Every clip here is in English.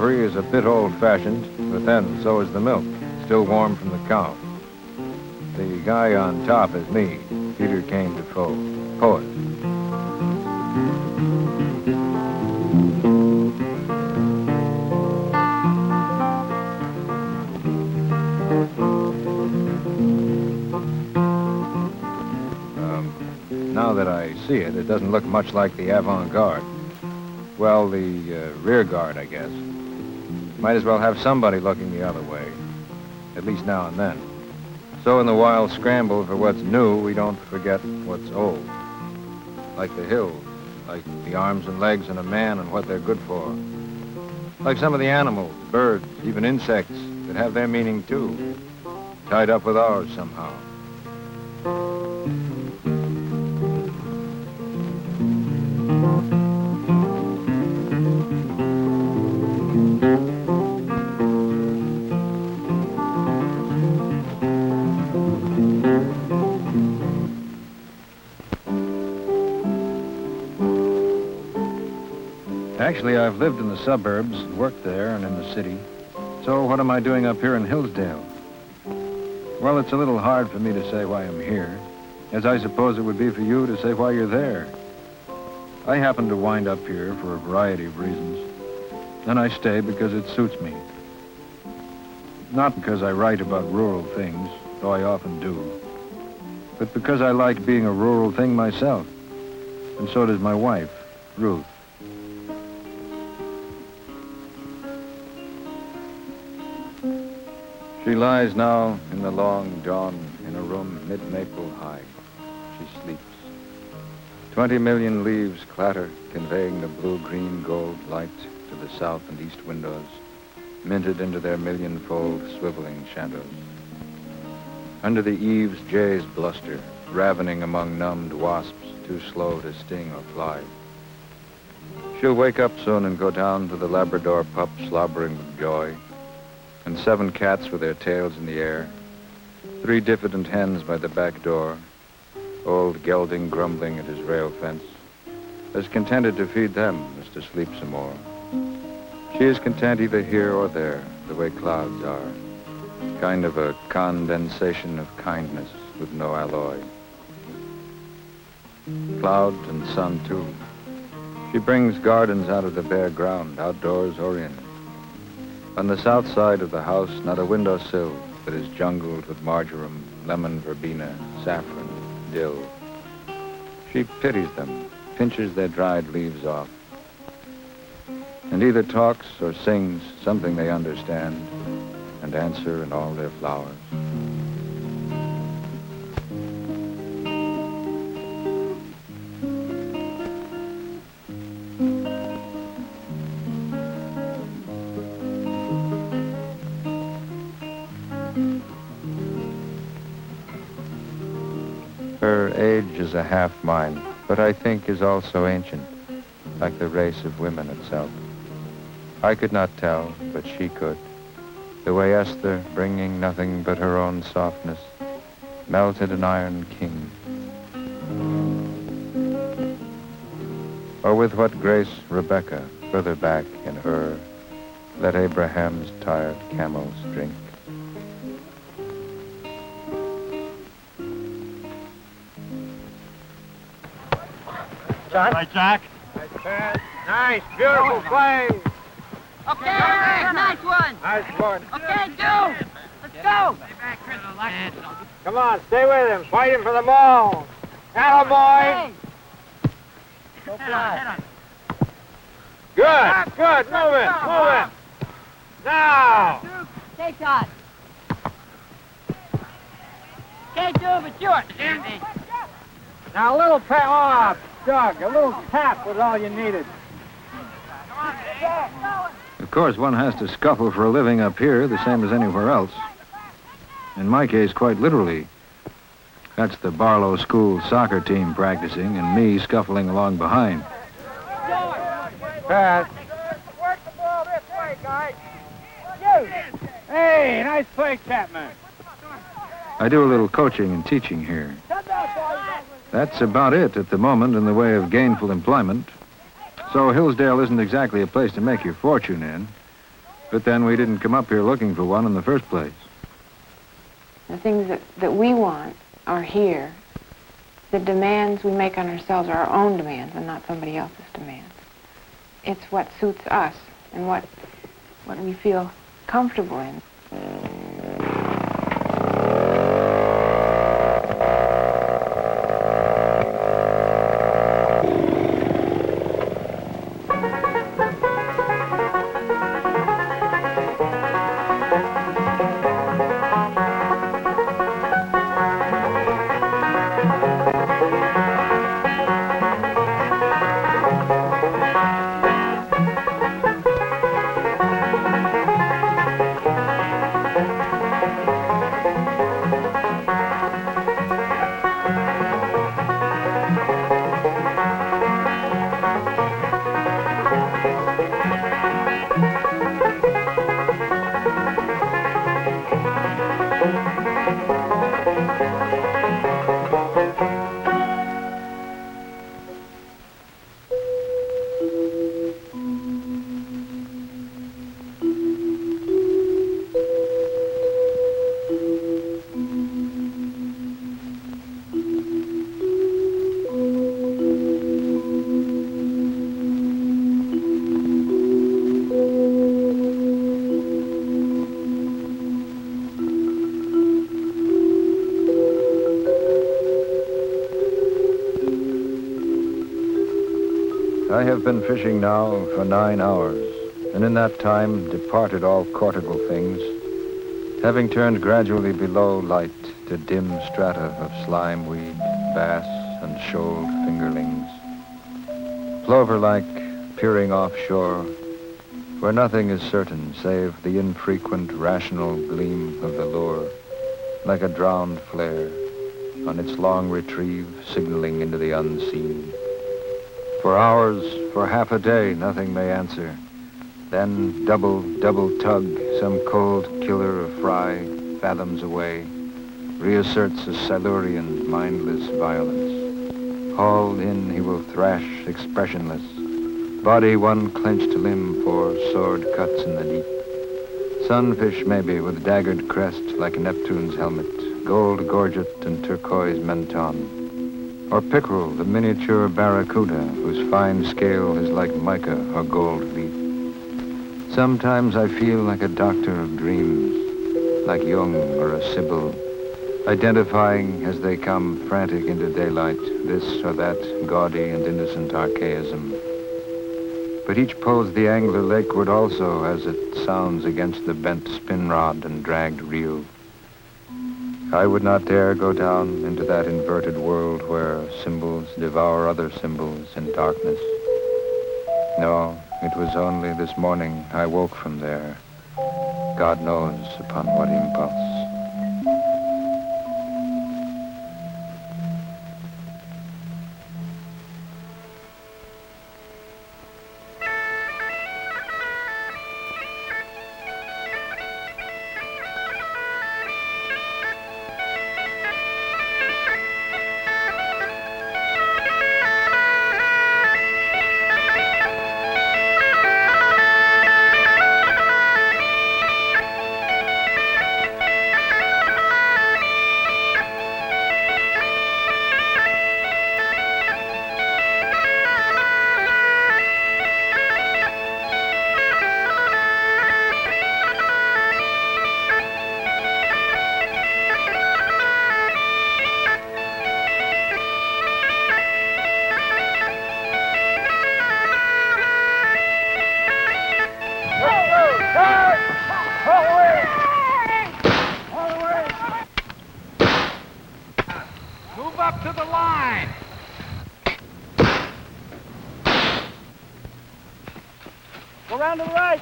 delivery is a bit old-fashioned, but then so is the milk, still warm from the cow. The guy on top is me, Kane Dufault, poet. Now that I see it, it doesn't look much like the avant-garde. Well, the rear guard, I guess. Might as well have somebody looking the other way, at least now and then. So in the wild scramble for what's new, we don't forget what's old. Like the hills, like the arms and legs in a man and what they're good for. Like some of the animals, birds, even insects that have their meaning too, tied up with ours somehow. Actually, I've lived in the suburbs, worked there and in the city. So what am I doing up here in Hillsdale? Well, it's a little hard for me to say why I'm here, as I suppose it would be for you to say why you're there. I happen to wind up here for a variety of reasons, and I stay because it suits me. Not because I write about rural things, though I often do, but because I like being a rural thing myself, and so does my wife, Ruth. She lies now in the long dawn in a room mid-maple high. She sleeps. 20 million leaves clatter, conveying the blue-green gold light to the south and east windows, minted into their million-fold swiveling shadows. Under the eaves, jays bluster, ravening among numbed wasps too slow to sting or fly. She'll wake up soon and go down to the Labrador pup slobbering with joy, and 7 cats with their tails in the air, 3 diffident hens by the back door, old gelding grumbling at his rail fence, as contented to feed them as to sleep some more. She is content either here or there, the way clouds are, kind of a condensation of kindness with no alloy. Cloud and sun, too. She brings gardens out of the bare ground, outdoors or in. On the south side of the house, not a windowsill that is jungled with marjoram, lemon verbena, saffron, dill. She pities them, pinches their dried leaves off, and either talks or sings something they understand and answer in all their flowers. Her age is a half mine, but I think is also ancient, like the race of women itself. I could not tell, but she could. The way Esther, bringing nothing but her own softness, melted an iron king. Or with what grace Rebecca, further back in Ur, let Abraham's tired camels drink. John? Hi, Jack. Nice pass. Nice, beautiful play. Okay, nice one. Nice one. Okay, two. Let's go. Come on, stay with him. Fight him for the ball. Attaboy. Go fly. Good, good. Move it, move it. Now. Stay Todd. Can't do it, but yours. Now a little tap. Oh, Doug, a little tap was all you needed. Of course, one has to scuffle for a living up here, the same as anywhere else. In my case, quite literally. That's the Barlow School soccer team practicing and me scuffling along behind. Pass. Work the ball this way, guys. Hey, nice play, Chapman. I do a little coaching and teaching here. That's about it at the moment in the way of gainful employment. So Hillsdale isn't exactly a place to make your fortune in. But then we didn't come up here looking for one in the first place. The things that we want are here. The demands we make on ourselves are our own demands and not somebody else's demands. It's what suits us and what we feel comfortable in. I have been fishing now for 9 hours, and in that time departed all cortical things, having turned gradually below light to dim strata of slime weed, bass, and shoaled fingerlings. Plover-like, peering offshore, where nothing is certain save the infrequent, rational gleam of the lure, like a drowned flare, on its long retrieve, signaling into the unseen. For hours, for half a day, nothing may answer. Then double tug, some cold killer of fry fathoms away, reasserts a Silurian, mindless violence. Hauled in, he will thrash, expressionless, body one clenched limb for sword cuts in the deep. Sunfish, maybe, with daggered crest like Neptune's helmet, gold gorget and turquoise menton. Or pickerel, the miniature barracuda, whose fine scale is like mica or gold leaf. Sometimes I feel like a doctor of dreams, like Jung or a Sibyl, identifying as they come frantic into daylight this or that gaudy and innocent archaism. But each pulls the angler lakeward also as it sounds against the bent spin rod and dragged reel. I would not dare go down into that inverted world where symbols devour other symbols in darkness. No, it was only this morning I woke from there. God knows upon what impulse. Move up to the line. Go round to the right.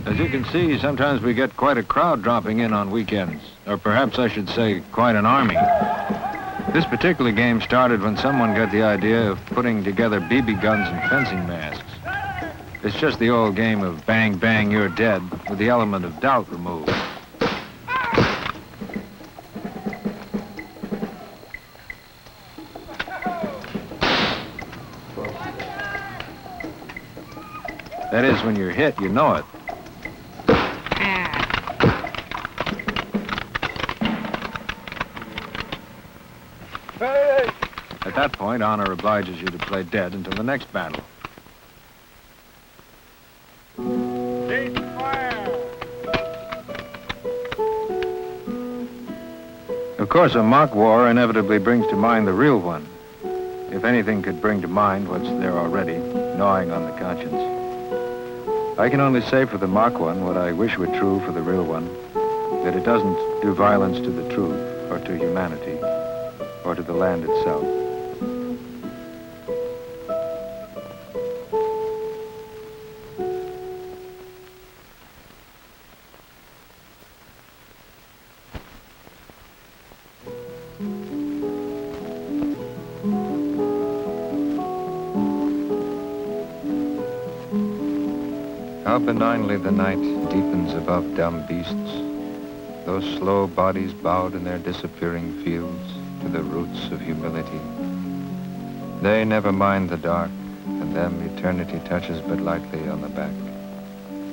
As you can see, sometimes we get quite a crowd dropping in on weekends, or perhaps I should say quite an army. This particular game started when someone got the idea of putting together BB guns and fencing masks. It's just the old game of bang, bang, you're dead, with the element of doubt removed. That is, when you're hit, you know it. At that point, honor obliges you to play dead until the next battle. Of course, a mock war inevitably brings to mind the real one. If anything could bring to mind what's there already, gnawing on the conscience. I can only say for the mock one what I wish were true for the real one, that it doesn't do violence to the truth, or to humanity, or to the land itself. How benignly the night deepens above dumb beasts, those slow bodies bowed in their disappearing fields to the roots of humility. They never mind the dark, and them eternity touches but lightly on the back,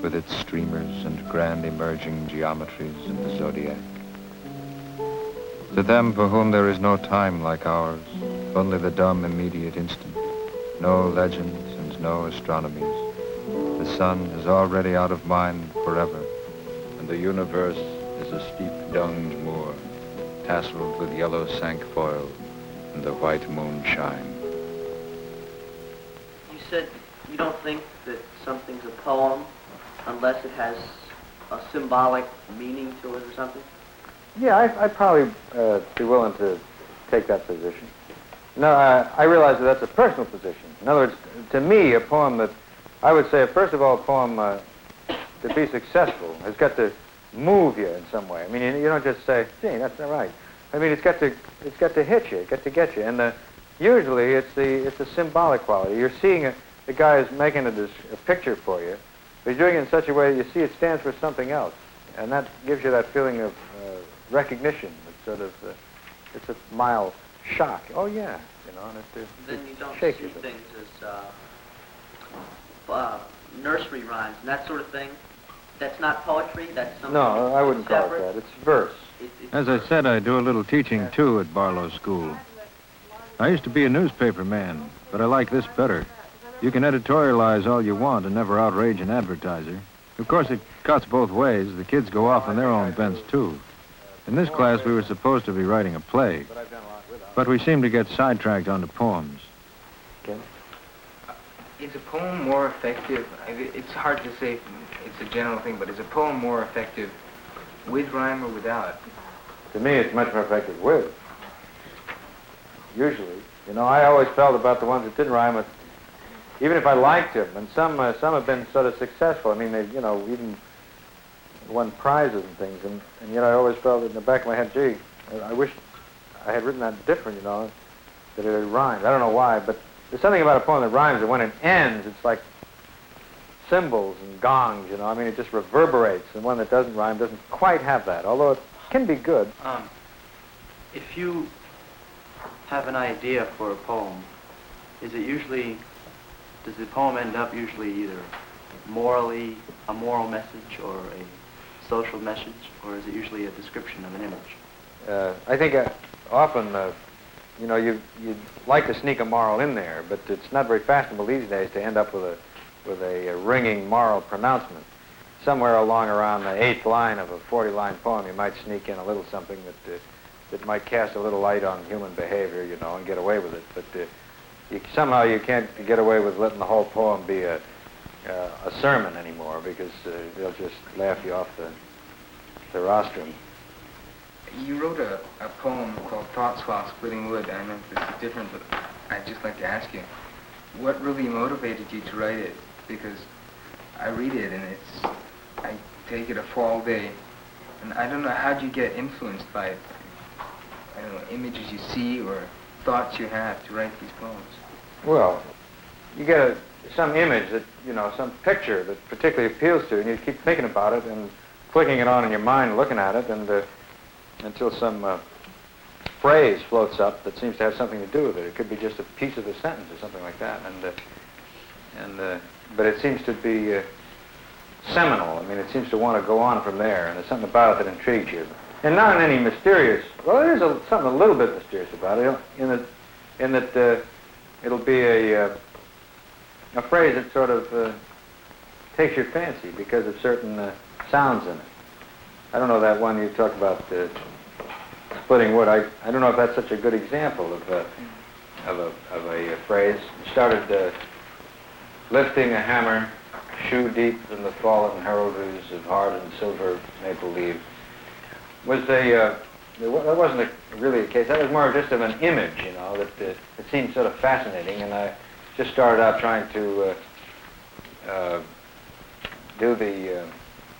with its streamers and grand emerging geometries in the zodiac. To them for whom there is no time like ours, only the dumb immediate instant, no legends and no astronomies, the sun is already out of mind forever, and the universe is a steep dunged moor, tasseled with yellow cinquefoil and the white moon shine. You said you don't think that something's a poem unless it has a symbolic meaning to it or something? Yeah, I'd probably be willing to take that position. No, I realize that that's a personal position. In other words, to me, a poem that, I would say, first of all, a poem to be successful has got to move you in some way. I mean, you don't just say, gee, that's not right. I mean, it's got to hit you, it's got to get you. And usually it's the symbolic quality. You're seeing the guy is making a picture for you, but he's doing it in such a way that you see it stands for something else. And that gives you that feeling of recognition. It's sort of, it's a mild shock. Oh, yeah, you know, and then you don't shake see you. things as nursery rhymes and that sort of thing. That's not poetry. That's something. No, I wouldn't call it that. It's verse. As I said, I do a little teaching, too, at Barlow School. I used to be a newspaper man, but I like this better. You can editorialize all you want and never outrage an advertiser. Of course, it cuts both ways. The kids go off on their own bents, too. In this class, we were supposed to be writing a play, but we seemed to get sidetracked onto poems. Okay. Is a poem more effective? It's hard to say, it's a general thing, but is a poem more effective with rhyme or without? To me, it's much more effective with. Usually. You know, I always felt about the ones that didn't rhyme with, even if I liked them, and some have been sort of successful. I mean, they, you know, even won prizes and things, and yet I always felt in the back of my head, gee, I wish I had written that different, you know, that it had rhymed. I don't know why, but there's something about a poem that rhymes, and when it ends, it's like cymbals and gongs, you know. I mean, it just reverberates, and one that doesn't rhyme doesn't quite have that, although it can be good. If you have an idea for a poem, does the poem end up usually either a moral message or a social message, or is it usually a description of an image? I think often, you know, you'd like to sneak a moral in there, but it's not very fashionable these days to end up with a ringing moral pronouncement. Somewhere along around the 8th line of a 40-line poem, you might sneak in a little something that might cast a little light on human behavior, you know, and get away with it. But somehow you can't get away with letting the whole poem be a sermon anymore, because they'll just laugh you off the rostrum. You wrote a poem called Thoughts While Splitting Wood. I know this is different, but I'd just like to ask you, what really motivated you to write it? Because I read it and I take it a fall day, and I don't know, how'd you get influenced by, I don't know, images you see or thoughts you have to write these poems? Well, You get some image that, you know, some picture that particularly appeals to you, and you keep thinking about it and flicking it on in your mind, looking at it, and until some phrase floats up that seems to have something to do with it. It could be just a piece of a sentence or something like that, and but it seems to be seminal. I mean, it seems to want to go on from there, and there's something about it that intrigues you. And not in any mysterious, well, there's something a little bit mysterious about it, in that it'll be a phrase that sort of takes your fancy because of certain sounds in it. I don't know that one you talk about, splitting wood. I don't know if that's such a good example of a phrase. It started lifting a hammer, shoe deep in the fallen heraldries of hard and silver maple leaves. That wasn't really a case. That was more just of an image, you know, that it seemed sort of fascinating, and I just started out trying to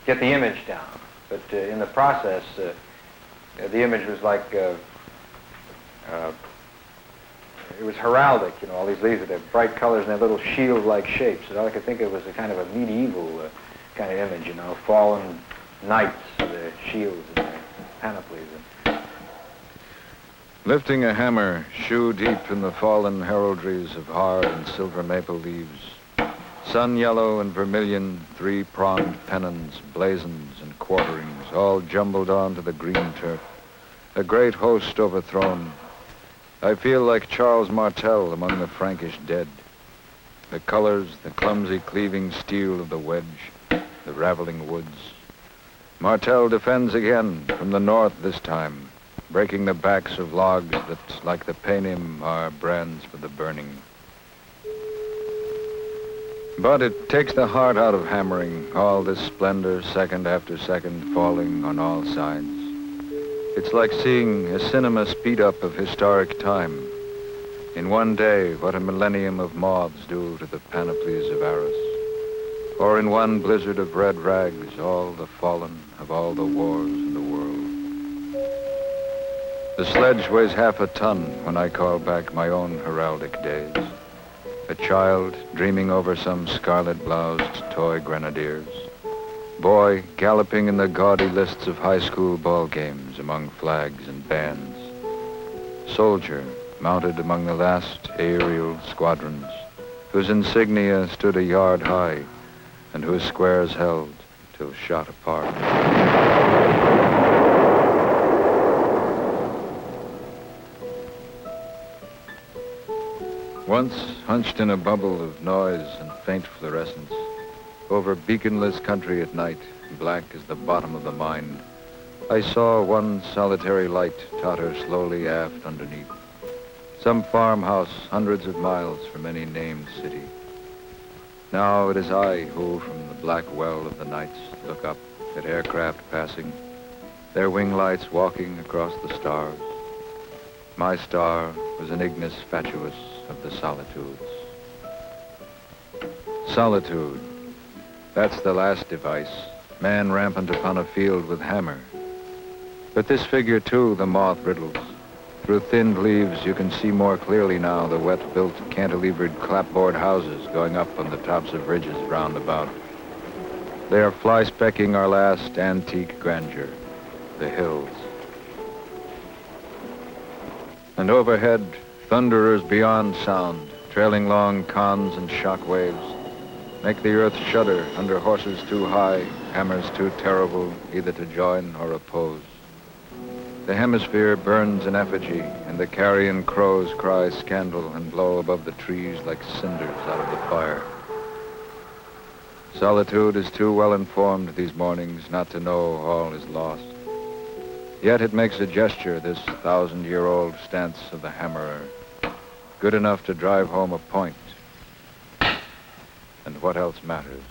get the image down. But in the process, the image was like, it was heraldic, you know, all these leaves with their bright colors and their little shield-like shapes. And all I could think of was a kind of a medieval kind of image, you know, fallen knights with their shields and their panoplies. Lifting a hammer, shoe deep in the fallen heraldries of hard and silver maple leaves, sun yellow and vermilion, three-pronged pennons, blazons, and quarterings, all jumbled onto the green turf. A great host overthrown. I feel like Charles Martel among the Frankish dead. The colors, the clumsy cleaving steel of the wedge, the raveling woods. Martel defends again, from the north this time, breaking the backs of logs that, like the paynim, are brands for the burning. But it takes the heart out of hammering, all this splendor, second after second, falling on all sides. It's like seeing a cinema speed up of historic time. In one day, what a millennium of moths do to the panoplies of Arras. Or in one blizzard of red rags, all the fallen of all the wars in the world. The sledge weighs half a ton when I call back my own heraldic days. A child dreaming over some scarlet-bloused toy grenadiers. Boy galloping in the gaudy lists of high school ball games among flags and bands. Soldier mounted among the last aerial squadrons, whose insignia stood a yard high and whose squares held till shot apart. Once, hunched in a bubble of noise and faint fluorescence, over beaconless country at night, black as the bottom of the mine, I saw one solitary light totter slowly aft underneath. Some farmhouse hundreds of miles from any named city. Now it is I who, from the black well of the nights, look up at aircraft passing, their wing lights walking across the stars. My star was an ignis fatuus of the solitudes. Solitude. That's the last device. Man rampant upon a field with hammer. But this figure, too, the moth riddles. Through thinned leaves, you can see more clearly now the wet-built, cantilevered clapboard houses going up on the tops of ridges round about. They are fly-specking our last antique grandeur, the hills. And overhead, thunderers beyond sound, trailing long cons and shock waves, make the earth shudder under horses too high, hammers too terrible, either to join or oppose. The hemisphere burns in effigy, and the carrion crows cry scandal and blow above the trees like cinders out of the fire. Solitude is too well informed these mornings not to know all is lost. Yet it makes a gesture, this 1,000-year-old stance of the hammerer, good enough to drive home a point. And what else matters?